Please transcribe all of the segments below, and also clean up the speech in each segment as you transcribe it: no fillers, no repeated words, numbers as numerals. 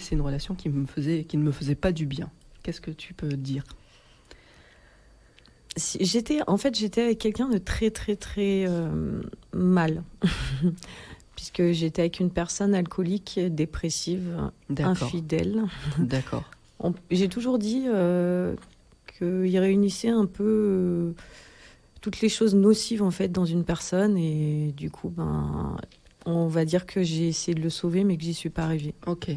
C'est une relation qui ne me faisait pas du bien. Qu'est-ce que tu peux dire? J'étais avec quelqu'un de très, très, très mal. Puisque j'étais avec une personne alcoolique, dépressive, D'accord. infidèle. D'accord. J'ai toujours dit qu'il réunissait un peu toutes les choses nocives en fait dans une personne. Et du coup, on va dire que j'ai essayé de le sauver, mais que j'y suis pas arrivée. Ok.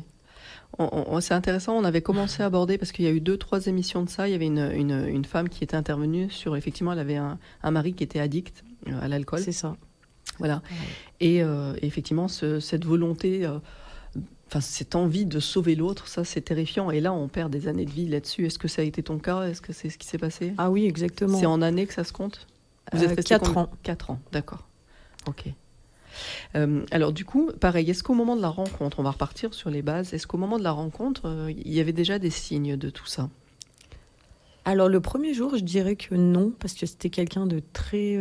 C'est intéressant, on avait commencé à aborder, parce qu'il y a eu 2-3 émissions de ça, il y avait une femme qui était intervenue sur, effectivement, elle avait un mari qui était addict à l'alcool. C'est ça. Voilà. Ouais. Et effectivement, cette volonté, cette envie de sauver l'autre, ça c'est terrifiant. Et là, on perd des années de vie là-dessus. Est-ce que ça a été ton cas? Est-ce que c'est ce qui s'est passé? Ah oui, exactement. C'est en années que ça se compte? Vous êtes resté 4 ans. 4 ans, d'accord. Ok. Alors du coup, pareil, est-ce qu'au moment de la rencontre, on va repartir sur les bases, est-ce qu'au moment de la rencontre, il y avait déjà des signes de tout ça? Alors le premier jour, je dirais que non, parce que c'était quelqu'un de très,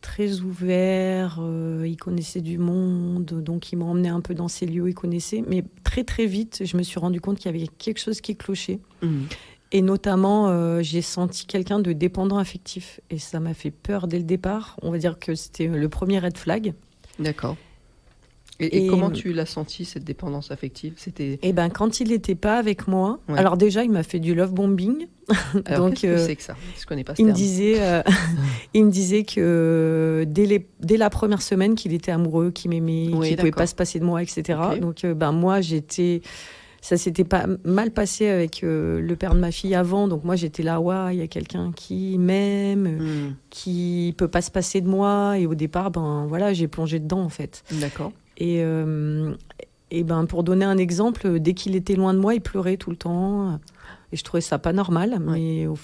très ouvert, il connaissait du monde, donc il m'a emmené un peu dans ces lieux, il connaissait. Mais très très vite, je me suis rendu compte qu'il y avait quelque chose qui clochait. Mmh. Et notamment, j'ai senti quelqu'un de dépendant affectif. Et ça m'a fait peur dès le départ. On va dire que c'était le premier red flag. D'accord. Et comment tu l'as senti, cette dépendance affective? C'était... Eh ben, quand il n'était pas avec moi, Ouais. alors déjà, il m'a fait du love bombing. Alors, donc, qu'est-ce que c'est que ça? Je ne connais pas ce il terme. me disait que dès la première semaine, qu'il était amoureux, qu'il m'aimait, Oui, qu'il ne pouvait d'accord. pas se passer de moi, etc. Ok. Donc, moi, ça s'était pas mal passé avec le père de ma fille avant. Donc, moi, j'étais là, ouais, il y a quelqu'un qui m'aime, Mmh. qui peut pas se passer de moi. Et au départ, voilà, j'ai plongé dedans, en fait. D'accord. Et pour donner un exemple, dès qu'il était loin de moi, il pleurait tout le temps. Et je trouvais ça pas normal, mais en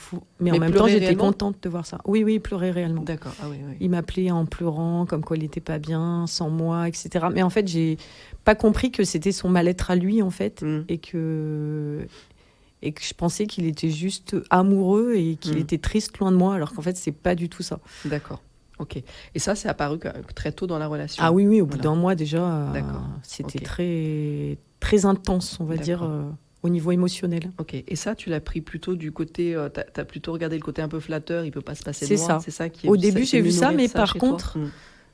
même temps, pleurait j'étais réellement? contente de voir ça. Oui, il pleurait réellement. D'accord. Ah oui, oui. Il m'appelait en pleurant, comme quoi il n'était pas bien, sans moi, etc. Mais en fait, j'ai pas compris que c'était son mal-être à lui, en fait, Mmh. et que je pensais qu'il était juste amoureux et qu'il Mmh. était triste loin de moi, alors qu'en fait, c'est pas du tout ça. D'accord. Ok. Et ça, c'est apparu très tôt dans la relation? Ah oui, au bout Voilà. d'un mois déjà, D'accord. c'était Ok. très, très intense, on va dire, D'accord. au niveau émotionnel. Ok. Et ça, tu l'as pris plutôt du côté... t'as plutôt regardé le côté un peu flatteur, il peut pas se passer de C'est moi. ça. C'est ça qui Au début, c'est j'ai vu venu ça, nourrir mais ça chez toi?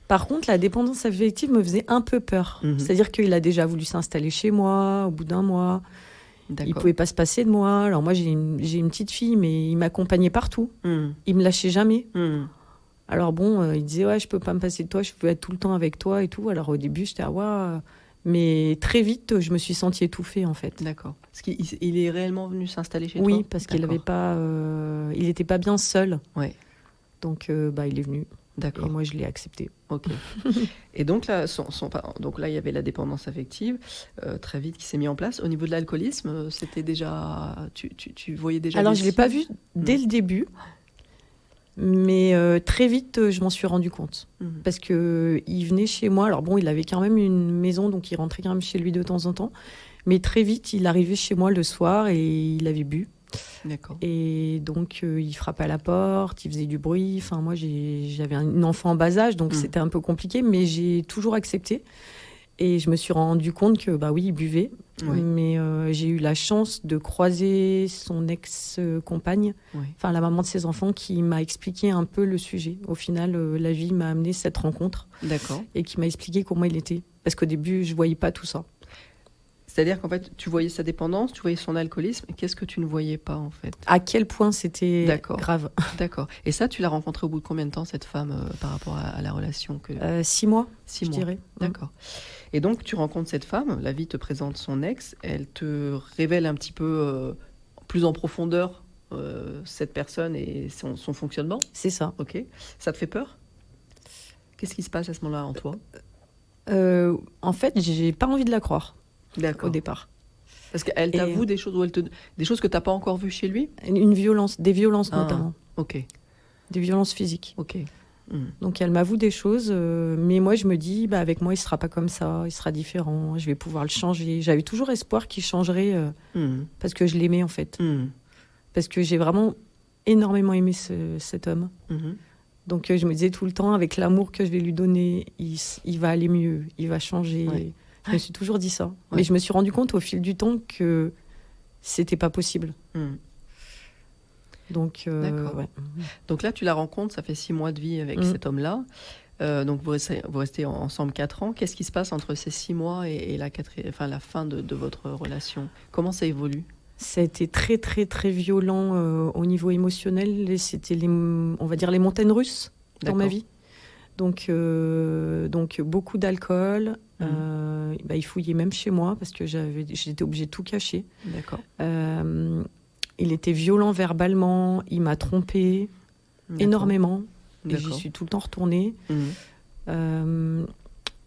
par contre, la dépendance affective me faisait un peu peur. Mhm. C'est-à-dire qu'il a déjà voulu s'installer chez moi au bout d'un mois. Il D'accord. pouvait pas se passer de moi. Alors moi, j'ai une petite fille, mais il m'accompagnait partout. Mmh. Il me lâchait jamais. Mmh. Alors bon, il disait, ouais, je peux pas me passer de toi, je veux être tout le temps avec toi et tout. Alors au début, j'étais, ah ouais. Mais très vite, je me suis sentie étouffée, en fait. D'accord. Parce qu'il est réellement venu s'installer chez toi? Oui, parce qu'il avait pas, il était pas bien seul. Ouais. Donc, il est venu. Et D'accord. moi, je l'ai accepté. Ok. Et donc là, donc là, il y avait la dépendance affective très vite qui s'est mise en place. Au niveau de l'alcoolisme, c'était déjà... Tu voyais déjà... Alors, des je ne l'ai pas signes? vu dès le début. Mais très vite, je m'en suis rendu compte. Mhm. Parce qu'il venait chez moi. Alors bon, il avait quand même une maison, donc il rentrait quand même chez lui de temps en temps. Mais très vite, il arrivait chez moi le soir et il avait bu. D'accord. Et donc, il frappait à la porte, il faisait du bruit. Enfin, moi, j'avais un enfant en bas âge, donc c'était un peu compliqué. Mais j'ai toujours accepté. Et je me suis rendu compte que, oui, il buvait. Oui. Mais j'ai eu la chance de croiser son ex-compagne, Oui. enfin la maman de ses enfants, qui m'a expliqué un peu le sujet. Au final, la vie m'a amené cette rencontre. D'accord. Et qui m'a expliqué comment il était. Parce qu'au début, je ne voyais pas tout ça. C'est-à-dire qu'en fait, tu voyais sa dépendance, tu voyais son alcoolisme. Qu'est-ce que tu ne voyais pas, en fait? À quel point c'était grave. D'accord. Et ça, tu l'as rencontrée au bout de combien de temps, cette femme, par rapport à la relation que... 6 mois, 6 mois. je dirais. D'accord. Et donc, tu rencontres cette femme, la vie te présente son ex, elle te révèle un petit peu plus en profondeur cette personne et son fonctionnement. C'est ça. Ok. Ça te fait peur? Qu'est-ce qui se passe à ce moment-là en toi? En fait, j'ai pas envie de la croire. D'accord. Au départ. Parce qu'elle t'avoue des choses, des choses que tu n'as pas encore vues chez lui? Des violences notamment. Ok. Des violences physiques. Ok. Donc elle m'avoue des choses, mais moi je me dis, avec moi il sera pas comme ça, il sera différent, je vais pouvoir le changer. J'avais toujours espoir qu'il changerait parce que je l'aimais en fait. Parce que j'ai vraiment énormément aimé cet homme. Donc je me disais tout le temps, avec l'amour que je vais lui donner, il va aller mieux, il va changer. Ouais. Je me suis toujours dit ça. Ouais. Mais je me suis rendu compte au fil du temps que c'était pas possible. Donc, D'accord. ouais. Donc là, tu la rencontres, ça fait 6 mois de vie avec cet homme-là. Donc vous restez ensemble 4 ans. Qu'est-ce qui se passe entre ces 6 mois et la fin de votre relation? Comment ça évolue? Ça a été très, très, très violent au niveau émotionnel. Et c'était, on va dire, les montagnes russes dans ma D'accord. vie. Donc beaucoup d'alcool. Il fouillait même chez moi parce que j'étais obligée de tout cacher. D'accord. Il était violent verbalement. Il m'a trompée D'accord. énormément. Et D'accord. j'y suis tout le temps retournée. Mhm.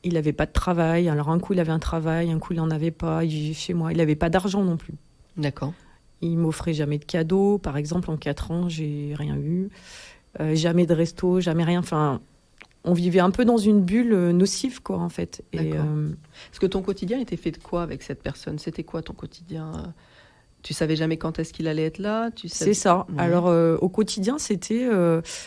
Il n'avait pas de travail. Alors un coup, il avait un travail, un coup, il n'en avait pas. Il vivait chez moi. Il n'avait pas d'argent non plus. D'accord. Il m'offrait jamais de cadeaux. Par exemple, en 4 ans, j'ai rien eu. Jamais de resto, jamais rien. Enfin, on vivait un peu dans une bulle nocive, quoi, en fait. Et, D'accord. Est-ce que ton quotidien était fait de quoi avec cette personne? C'était quoi ton quotidien? Tu savais jamais quand est-ce qu'il allait être là? c'est ça. Ouais. Alors, au quotidien, c'était...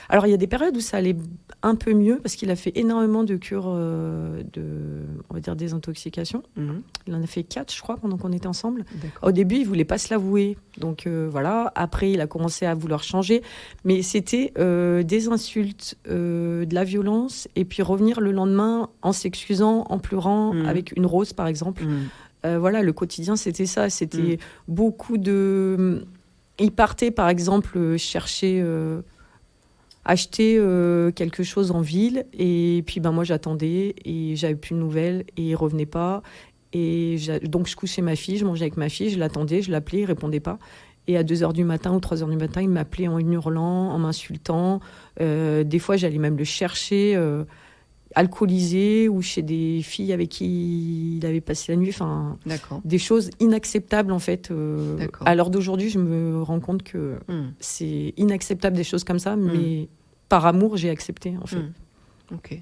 Alors, il y a des périodes où ça allait un peu mieux, parce qu'il a fait énormément de cures on va dire, désintoxication. Mhm. Il en a fait 4, je crois, pendant qu'on était ensemble. D'accord. Au début, il voulait pas se l'avouer. Donc, voilà. Après, il a commencé à vouloir changer. Mais c'était des insultes, de la violence, et puis revenir le lendemain en s'excusant, en pleurant, avec une rose, par exemple. Voilà, le quotidien, c'était ça. C'était beaucoup de... Il partait, par exemple, chercher... acheter quelque chose en ville, et puis moi j'attendais et j'avais plus de nouvelles et il revenait pas, et donc je couchais ma fille, je mangeais avec ma fille, je l'attendais, je l'appelais, il répondait pas, et à 2h du matin ou 3h du matin il m'appelait en hurlant, en m'insultant. Des fois j'allais même le chercher alcoolisé, ou chez des filles avec qui il avait passé la nuit, enfin D'accord. des choses inacceptables en fait. D'accord. À l'heure d'aujourd'hui, je me rends compte que c'est inacceptable des choses comme ça, mais par amour, j'ai accepté en fait. Ok.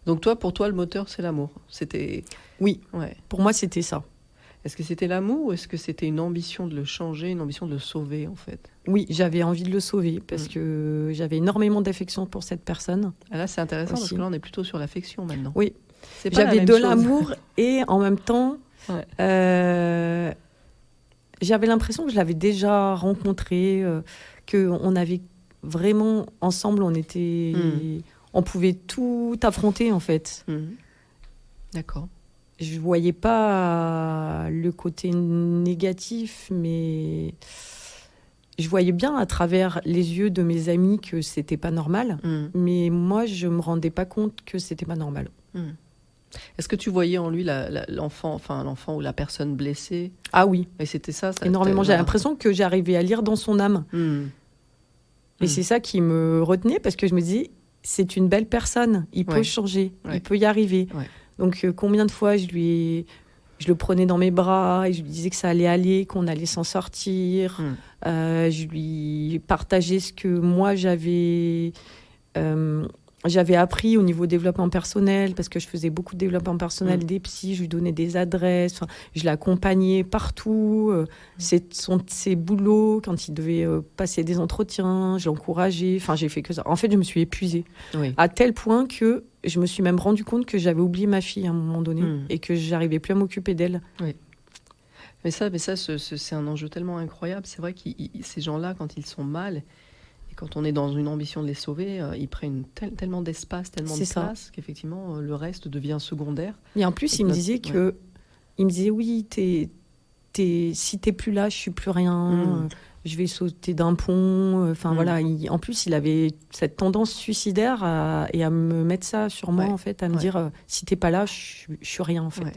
Donc pour toi, le moteur, c'est l'amour. C'était... Oui, Ouais. pour moi, c'était ça. Est-ce que c'était l'amour ou est-ce que c'était une ambition de le changer, une ambition de le sauver en fait? Oui, j'avais envie de le sauver parce que j'avais énormément d'affection pour cette personne. Ah, là, c'est intéressant Aussi. parce que là, on est plutôt sur l'affection maintenant. Oui, C'est pas la j'avais même de chose. l'amour et en même temps, Ouais. j'avais l'impression que je l'avais déjà rencontré, qu'on avait vraiment ensemble, on pouvait tout affronter en fait. D'accord. Je voyais pas le côté négatif, mais je voyais bien à travers les yeux de mes amis que c'était pas normal. Mais moi, je me rendais pas compte que c'était pas normal. Est-ce que tu voyais en lui l'enfant ou la personne blessée? Ah oui, Et c'était ça énormément. J'avais l'impression que j'arrivais à lire dans son âme. Et c'est ça qui me retenait, parce que je me disais, c'est une belle personne, il peut changer, il peut y arriver. Ouais. Donc combien de fois je le prenais dans mes bras et je lui disais que ça allait aller, qu'on allait s'en sortir. Je lui partageais ce que moi j'avais appris au niveau développement personnel, parce que je faisais beaucoup de développement personnel, des psys, je lui donnais des adresses, je l'accompagnais partout, ses boulots, quand il devait passer des entretiens, je l'encourageais, enfin j'ai fait que ça. En fait, je me suis épuisée, à tel point que je me suis même rendu compte que j'avais oublié ma fille à un moment donné, et que j'arrivais plus à m'occuper d'elle. Oui. Mais ça c'est un enjeu tellement incroyable. C'est vrai que ces gens-là, quand ils sont mal, et quand on est dans une ambition de les sauver, ils prennent tellement d'espace, tellement de place, qu'effectivement, le reste devient secondaire. Et en plus, il me disait oui, si t'es plus là, je suis plus rien, je vais sauter d'un pont. Enfin voilà, en plus, il avait cette tendance suicidaire et à me mettre ça sur moi, en fait, à me dire, si t'es pas là, je suis rien, en fait. Ouais.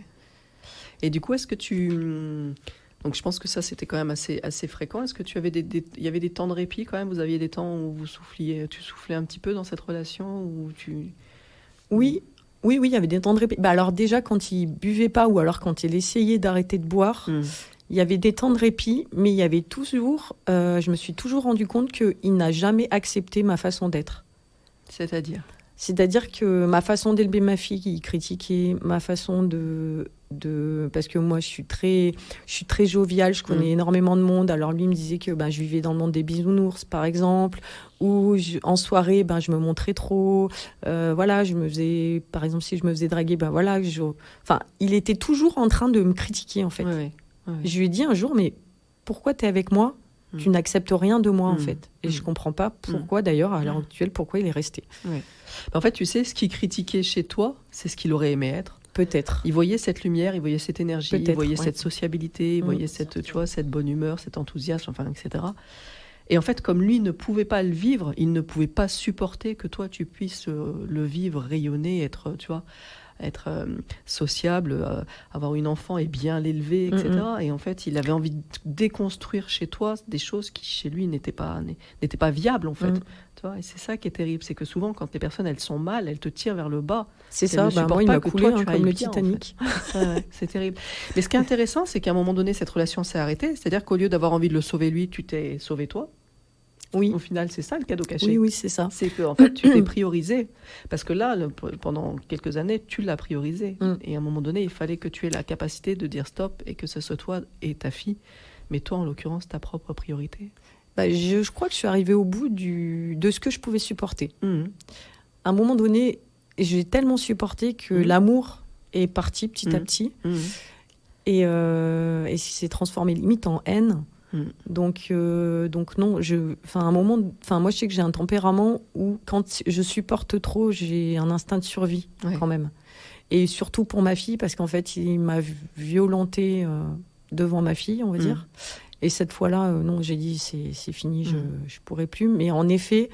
Et du coup, est-ce que donc je pense que ça, c'était quand même assez fréquent. Est-ce que il y avait des temps de répit quand même? Vous aviez des temps où tu soufflais un petit peu dans cette relation où Oui, il y avait des temps de répit. Alors déjà, quand il buvait pas, ou alors quand il essayait d'arrêter de boire, il y avait des temps de répit, mais il y avait toujours... je me suis toujours rendu compte qu'il n'a jamais accepté ma façon d'être. C'est-à-dire? C'est-à-dire que ma façon d'élever ma fille, il critiquait ma façon parce que moi je suis très joviale, je connais énormément de monde. Alors lui il me disait que je vivais dans le monde des bisounours par exemple, ou en soirée je me montrais trop, voilà, je me faisais, par exemple si je me faisais draguer, voilà, enfin il était toujours en train de me critiquer en fait. Ouais. Je lui ai dit un jour, mais pourquoi t'es avec moi? Tu n'acceptes rien de moi en fait, et je comprends pas pourquoi d'ailleurs à l'heure actuelle pourquoi il est resté. Ouais. En fait, tu sais, ce qu'il critiquait chez toi, c'est ce qu'il aurait aimé être. Peut-être. Il voyait cette lumière, il voyait cette énergie, il voyait cette sociabilité, il voyait cette bonne humeur, cet enthousiasme, etc. Et en fait, comme lui ne pouvait pas le vivre, il ne pouvait pas supporter que toi, tu puisses le vivre, rayonner, être sociable, avoir une enfant et bien l'élever, etc. Et en fait, il avait envie de déconstruire chez toi des choses qui, chez lui, n'étaient pas viables, en fait. Tu vois, et c'est ça qui est terrible, c'est que souvent, quand les personnes, elles sont mal, elles te tirent vers le bas. C'est ça, moi, il m'a coulé comme le Titanic. En fait. C'est terrible. Mais ce qui est intéressant, c'est qu'à un moment donné, cette relation s'est arrêtée. C'est-à-dire qu'au lieu d'avoir envie de le sauver lui, tu t'es sauvé toi. Oui. Au final, c'est ça le cadeau caché. Oui, c'est ça. C'est qu'en fait, tu t'es priorisé. Parce que là, pendant quelques années, tu l'as priorisé. Et à un moment donné, il fallait que tu aies la capacité de dire stop et que ce soit toi et ta fille. Mais toi, en l'occurrence, ta propre priorité. Je crois que je suis arrivée au bout de ce que je pouvais supporter. À un moment donné, j'ai tellement supporté que l'amour est parti petit à petit. Et s'est transformé limite en haine. Donc non, à un moment, moi je sais que j'ai un tempérament où quand je supporte trop, j'ai un instinct de survie quand même. Et surtout pour ma fille, parce qu'en fait, il m'a violentée devant ma fille, on va dire. Et cette fois-là, non, j'ai dit c'est fini, je pourrais plus. Mais en effet,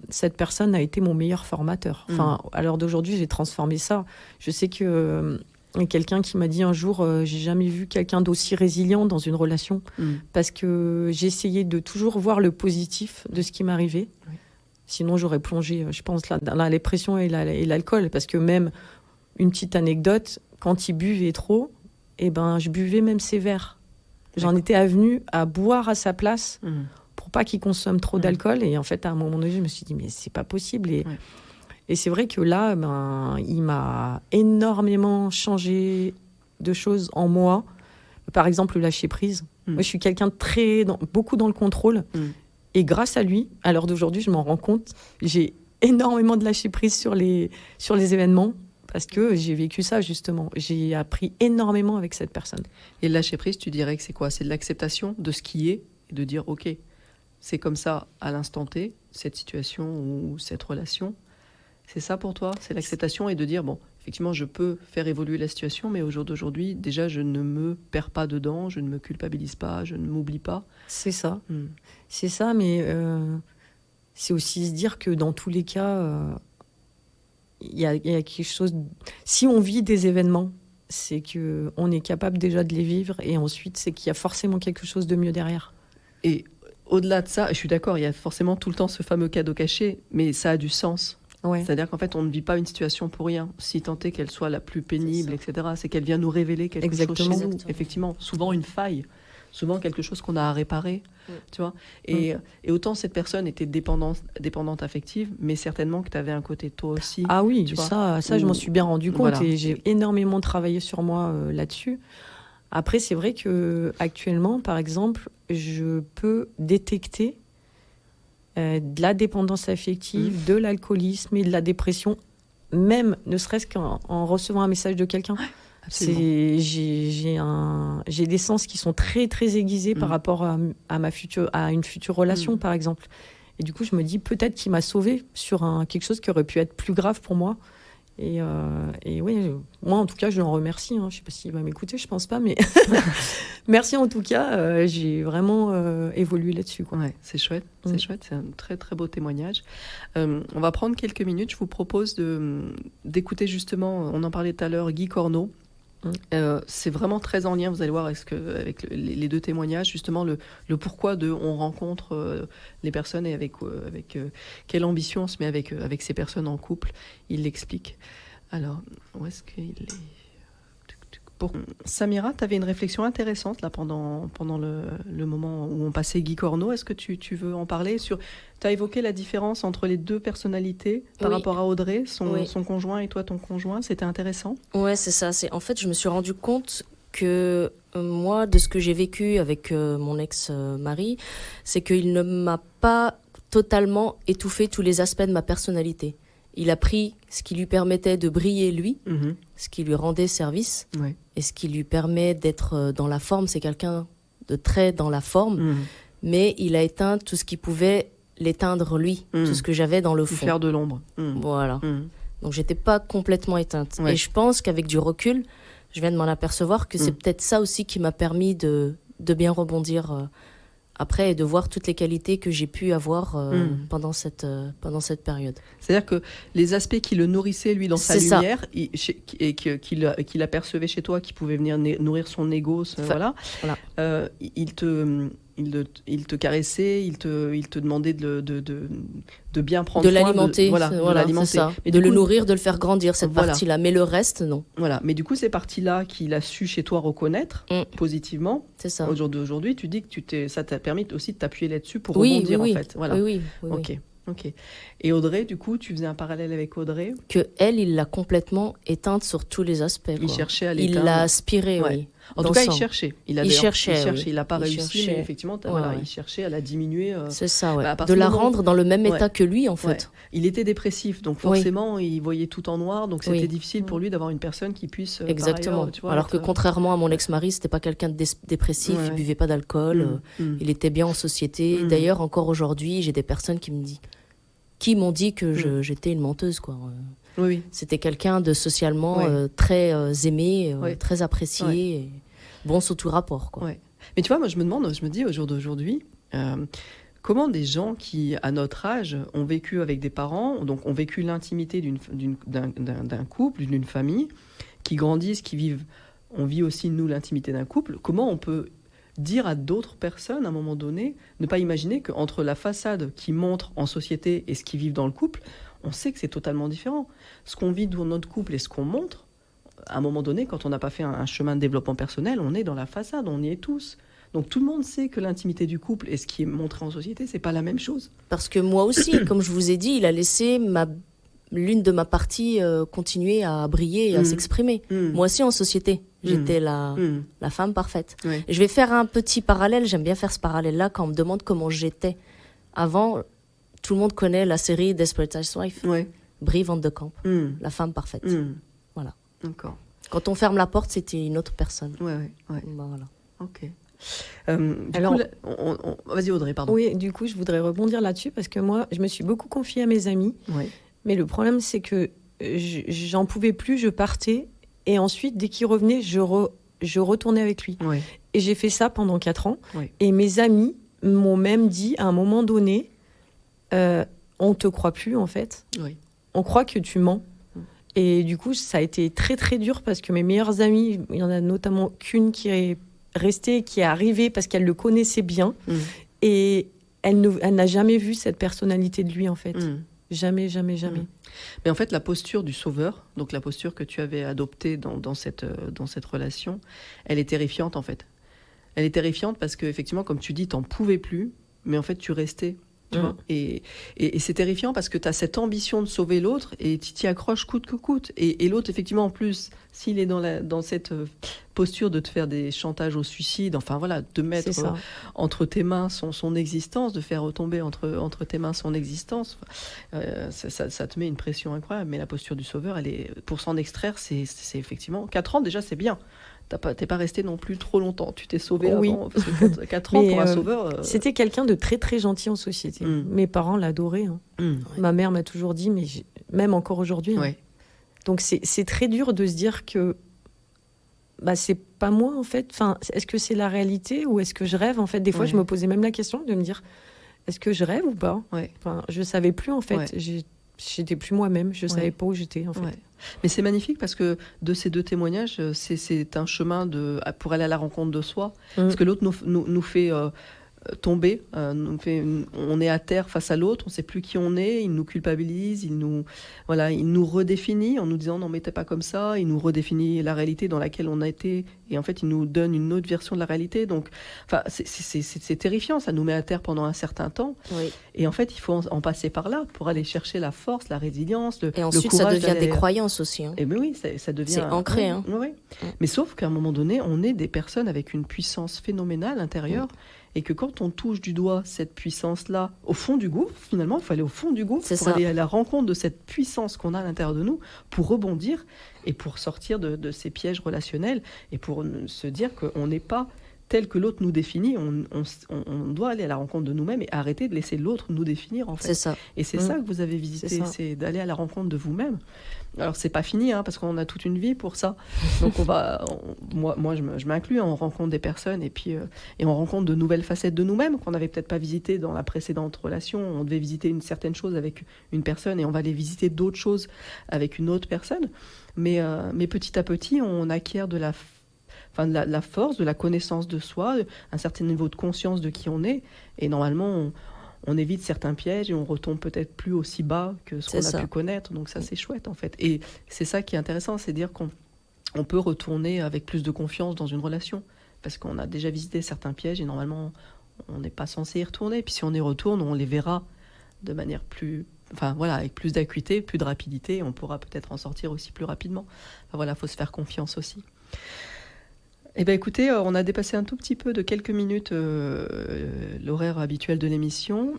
cette personne a été mon meilleur formateur. À l'heure d'aujourd'hui, j'ai transformé ça. Je sais que quelqu'un qui m'a dit un jour, j'ai jamais vu quelqu'un d'aussi résilient dans une relation, parce que j'essayais de toujours voir le positif de ce qui m'arrivait. Sinon, j'aurais plongé, je pense, dans la dépression et l'alcool, parce que même, une petite anecdote, quand il buvait trop, je buvais même ses verres. J'en étais venue à boire à sa place pour pas qu'il consomme trop d'alcool. Et en fait, à un moment donné, je me suis dit, mais c'est pas possible. Et c'est vrai que là, il m'a énormément changé de choses en moi. Par exemple, le lâcher prise. Moi, je suis quelqu'un de beaucoup dans le contrôle. Et grâce à lui, à l'heure d'aujourd'hui, je m'en rends compte, j'ai énormément de lâcher prise sur les événements, parce que j'ai vécu ça, justement. J'ai appris énormément avec cette personne. Et le lâcher prise, tu dirais que c'est quoi? C'est de l'acceptation de ce qui est, et de dire, OK, c'est comme ça à l'instant T, cette situation ou cette relation. C'est ça pour toi? C'est l'acceptation et de dire, bon, effectivement, je peux faire évoluer la situation, mais au jour d'aujourd'hui, déjà, je ne me perds pas dedans, je ne me culpabilise pas, je ne m'oublie pas. C'est ça. C'est ça, mais c'est aussi se dire que dans tous les cas, il y a quelque chose... Si on vit des événements, c'est qu'on est capable déjà de les vivre, et ensuite, c'est qu'il y a forcément quelque chose de mieux derrière. Et au-delà de ça, je suis d'accord, il y a forcément tout le temps ce fameux cadeau caché, mais ça a du sens. C'est-à-dire qu'en fait, on ne vit pas une situation pour rien, si tant est qu'elle soit la plus pénible, etc. C'est qu'elle vient nous révéler quelque chose chez nous. Effectivement, souvent une faille, souvent quelque chose qu'on a à réparer, tu vois. Et autant cette personne était dépendante affective, mais certainement que tu avais un côté toi aussi. Ah oui, ça je m'en suis bien rendu compte, et j'ai énormément travaillé sur moi là-dessus. Après, c'est vrai que actuellement, par exemple, je peux détecter de la dépendance affective, de l'alcoolisme et de la dépression, même ne serait-ce qu'en recevant un message de quelqu'un. J'ai des sens qui sont très très aiguisés par rapport à une future relation, par exemple. Et du coup, je me dis peut-être qu'il m'a sauvée sur quelque chose qui aurait pu être plus grave pour moi. Et oui, moi en tout cas, je l'en remercie. Je ne sais pas s'il va m'écouter, je ne pense pas, mais merci en tout cas. J'ai vraiment évolué là-dessus, quoi. Ouais, c'est chouette, c'est chouette, c'est un très très beau témoignage. On va prendre quelques minutes. Je vous propose d'écouter justement, on en parlait tout à l'heure, Guy Corneau. C'est vraiment très en lien, vous allez voir, avec les deux témoignages, justement le pourquoi on rencontre les personnes et avec quelle ambition on se met avec ces personnes en couple. Il l'explique. Alors, où est-ce qu'il est? Samira, tu avais une réflexion intéressante là, pendant le moment où on passait Guy Corneau. Est-ce que tu veux en parler Tu as évoqué la différence entre les deux personnalités par rapport à Audrey, son conjoint, et toi, ton conjoint. C'était intéressant. Ouais, c'est ça. En fait, je me suis rendu compte que moi, de ce que j'ai vécu avec mon ex-mari, c'est qu'il ne m'a pas totalement étouffé tous les aspects de ma personnalité. Il a pris ce qui lui permettait de briller lui, ce qui lui rendait service, et ce qui lui permet d'être dans la forme. C'est quelqu'un de très dans la forme, mais il a éteint tout ce qui pouvait l'éteindre lui, tout ce que j'avais dans le fond. Faire de l'ombre. Voilà. Donc j'étais pas complètement éteinte. Et je pense qu'avec du recul, je viens de m'en apercevoir que c'est peut-être ça aussi qui m'a permis de bien rebondir après et de voir toutes les qualités que j'ai pu avoir pendant cette période. C'est-à-dire que les aspects qui le nourrissaient, lui, dans sa lumière, et qu'il apercevait chez toi, qui pouvaient venir nourrir son ego, il te caressait, il te demandait de bien prendre soin. L'alimenter, de l'alimenter. C'est ça. Et de le nourrir, de le faire grandir, cette partie-là. Mais le reste, non. Voilà. Mais du coup, ces parties-là qu'il a su chez toi reconnaître positivement, c'est ça. Au jour d'aujourd'hui, tu dis que ça t'a permis aussi de t'appuyer là-dessus pour rebondir, en fait. Voilà. Oui. Ok. Et Audrey, du coup, tu faisais un parallèle avec Audrey. Il l'a complètement éteinte sur tous les aspects. Il cherchait à l'éteindre. Il l'a aspiré, oui. En tout cas, il cherchait. Il cherchait. Oui. Il n'a pas réussi, mais effectivement, il cherchait à la diminuer. C'est ça, ouais. De la rendre dans le même état que lui, en fait. Ouais. Il était dépressif, donc forcément, il voyait tout en noir, donc c'était difficile pour lui d'avoir une personne qui puisse. Exactement. Alors que contrairement à mon ex-mari, c'était pas quelqu'un de dépressif, il buvait pas d'alcool, il était bien en société. D'ailleurs, encore aujourd'hui, j'ai des personnes qui m'ont dit que j'étais une menteuse, quoi. Oui. C'était quelqu'un de socialement très aimé, très apprécié, et bon sous tout rapport, quoi. Ouais. Mais tu vois, moi je me dis au jour d'aujourd'hui, comment des gens qui, à notre âge, ont vécu avec des parents, donc ont vécu l'intimité d'un couple, d'une famille, qui grandissent, qui vivent, on vit aussi nous l'intimité d'un couple, comment on peut dire à d'autres personnes, à un moment donné, ne pas imaginer qu'entre la façade qui montre en société et ce qu'ils vivent dans le couple, on sait que c'est totalement différent. Ce qu'on vit dans notre couple et ce qu'on montre, à un moment donné, quand on n'a pas fait un chemin de développement personnel, on est dans la façade, on y est tous. Donc tout le monde sait que l'intimité du couple et ce qui est montré en société, c'est pas la même chose. Parce que moi aussi, comme je vous ai dit, il a laissé l'une de ma partie continuer à briller et à s'exprimer. Moi aussi en société, j'étais la femme parfaite. Oui. Et je vais faire un petit parallèle, j'aime bien faire ce parallèle-là quand on me demande comment j'étais. Avant, tout le monde connaît la série Desperate Housewives. Oui. Brie Van de Camp, la femme parfaite. Voilà. D'accord. Quand on ferme la porte, c'était une autre personne. Ouais. Ben, voilà. Ok. Alors, vas-y Audrey, pardon. Oui, du coup, je voudrais rebondir là-dessus parce que moi, je me suis beaucoup confiée à mes amis. Oui. Mais le problème, c'est que j'en pouvais plus, je partais. Et ensuite, dès qu'il revenait, je retournais avec lui. Oui. Et j'ai fait ça pendant 4 ans. Oui. Et mes amis m'ont même dit, à un moment donné, on te croit plus, en fait. Oui. On croit que tu mens. Et du coup, ça a été très, très dur parce que mes meilleures amies, il y en a notamment qu'une qui est restée, qui est arrivée parce qu'elle le connaissait bien. Et elle n'a jamais vu cette personnalité de lui, en fait. Jamais. Mais en fait, la posture du sauveur, donc la posture que tu avais adoptée dans cette relation, elle est terrifiante, en fait. Elle est terrifiante parce qu'effectivement, comme tu dis, t'en pouvais plus, mais en fait, tu restais. Tu vois, et c'est terrifiant parce que tu as cette ambition de sauver l'autre et tu t'y accroches coûte que coûte. Et l'autre, effectivement, en plus, s'il est dans cette posture de te faire des chantages au suicide, enfin voilà, de mettre entre tes mains son existence, de faire retomber entre tes mains son existence, ça te met une pression incroyable. Mais la posture du sauveur, pour s'en extraire, c'est effectivement 4 ans déjà, c'est bien. T'es pas resté non plus trop longtemps. Tu t'es sauvé avant. Parce que 4 ans pour un sauveur. C'était quelqu'un de très très gentil en société. Mes parents l'adoraient. Ma mère m'a toujours dit, mais même encore aujourd'hui. Donc c'est très dur de se dire que c'est pas moi en fait. Enfin, est-ce que c'est la réalité ou est-ce que je rêve en fait? Des fois, je me posais même la question de me dire, est-ce que je rêve ou pas? Enfin, je savais plus en fait. J'étais plus moi-même. Je savais pas où j'étais en fait. Mais c'est magnifique parce que de ces 2 témoignages, c'est un chemin pour aller à la rencontre de soi. Parce que l'autre nous fait tomber. On est à terre face à l'autre, on ne sait plus qui on est, il nous culpabilise, il nous redéfinit en nous disant non mais t'es pas comme ça, il nous redéfinit la réalité dans laquelle on a été et en fait il nous donne une autre version de la réalité. Donc c'est terrifiant, ça nous met à terre pendant un certain temps. Oui. Et en fait il faut en passer par là pour aller chercher la force, la résilience, et ensuite le courage. Ça devient des croyances aussi. Hein. Et ben oui, ça devient... C'est ancré. Hein. Oui. Mais sauf qu'à un moment donné, on est des personnes avec une puissance phénoménale intérieure. Et que quand on touche du doigt cette puissance-là, au fond du gouffre, finalement, il faut aller au fond du gouffre pour aller à la rencontre de cette puissance qu'on a à l'intérieur de nous, pour rebondir et pour sortir de ces pièges relationnels et pour se dire qu'on n'est pas tel que l'autre nous définit. On doit aller à la rencontre de nous-mêmes et arrêter de laisser l'autre nous définir, en fait. C'est ça. Et c'est ça que vous avez visité, c'est d'aller à la rencontre de vous-même. Alors, c'est pas fini, parce qu'on a toute une vie pour ça. Donc, moi je m'inclus, on rencontre des personnes et on rencontre de nouvelles facettes de nous-mêmes qu'on n'avait peut-être pas visitées dans la précédente relation. On devait visiter une certaine chose avec une personne et on va aller visiter d'autres choses avec une autre personne. Mais petit à petit, on acquiert de la force, de la connaissance de soi, un certain niveau de conscience de qui on est. Et normalement, on évite certains pièges et on retombe peut-être plus aussi bas que ce qu'on a pu connaître. Donc ça, c'est chouette, en fait. Et c'est ça qui est intéressant, c'est dire qu'on peut retourner avec plus de confiance dans une relation. Parce qu'on a déjà visité certains pièges et normalement, on n'est pas censé y retourner. Et puis si on y retourne, on les verra de manière avec plus d'acuité, plus de rapidité. Et on pourra peut-être en sortir aussi plus rapidement. Faut se faire confiance aussi. Eh bien, écoutez, on a dépassé un tout petit peu de quelques minutes l'horaire habituel de l'émission.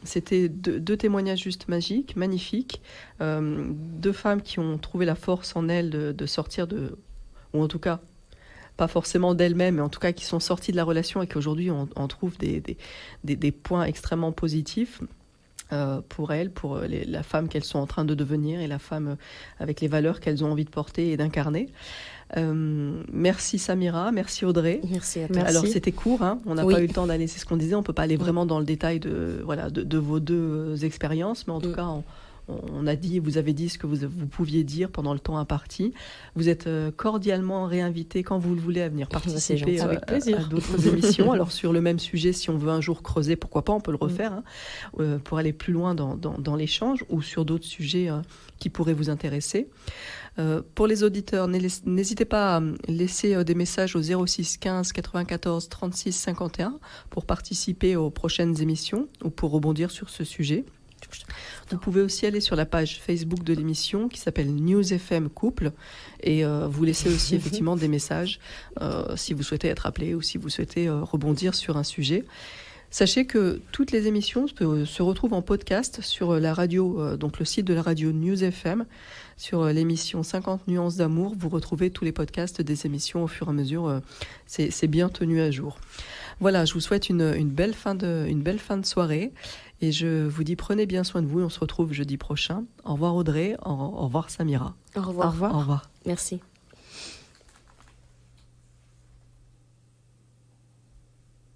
C'était deux témoignages juste magiques, magnifiques. 2 femmes qui ont trouvé la force en elles de sortir ou en tout cas, pas forcément d'elles-mêmes, mais en tout cas qui sont sorties de la relation et qu'aujourd'hui on trouve des points extrêmement positifs. Pour elles, pour la femme qu'elles sont en train de devenir et la femme avec les valeurs qu'elles ont envie de porter et d'incarner. Merci Samira, merci Audrey. Merci à toi. Alors c'était court, on n'a pas eu le temps d'aller, c'est ce qu'on disait, on ne peut pas aller vraiment dans le détail de vos 2 expériences, mais en tout cas vous avez dit ce que vous pouviez dire pendant le temps imparti. Vous êtes cordialement réinvité quand vous le voulez à venir participer avec plaisir. à d'autres émissions. Alors sur le même sujet, si on veut un jour creuser, pourquoi pas, on peut le refaire pour aller plus loin dans l'échange ou sur d'autres sujets qui pourraient vous intéresser. Pour les auditeurs, n'hésitez pas à laisser des messages au 06 15 94 36 51 pour participer aux prochaines émissions ou pour rebondir sur ce sujet. Vous pouvez aussi aller sur la page Facebook de l'émission qui s'appelle News FM Couple et vous laissez aussi effectivement des messages si vous souhaitez être appelé ou si vous souhaitez rebondir sur un sujet. Sachez que toutes les émissions se retrouvent en podcast sur la radio, donc le site de la radio News FM. Sur l'émission 50 nuances d'amour, vous retrouvez tous les podcasts des émissions au fur et à mesure. C'est bien tenu à jour. Voilà, je vous souhaite une belle fin de soirée. Et je vous dis prenez bien soin de vous et on se retrouve jeudi prochain. Au revoir Audrey, au revoir Samira. Au revoir. Au revoir. Merci.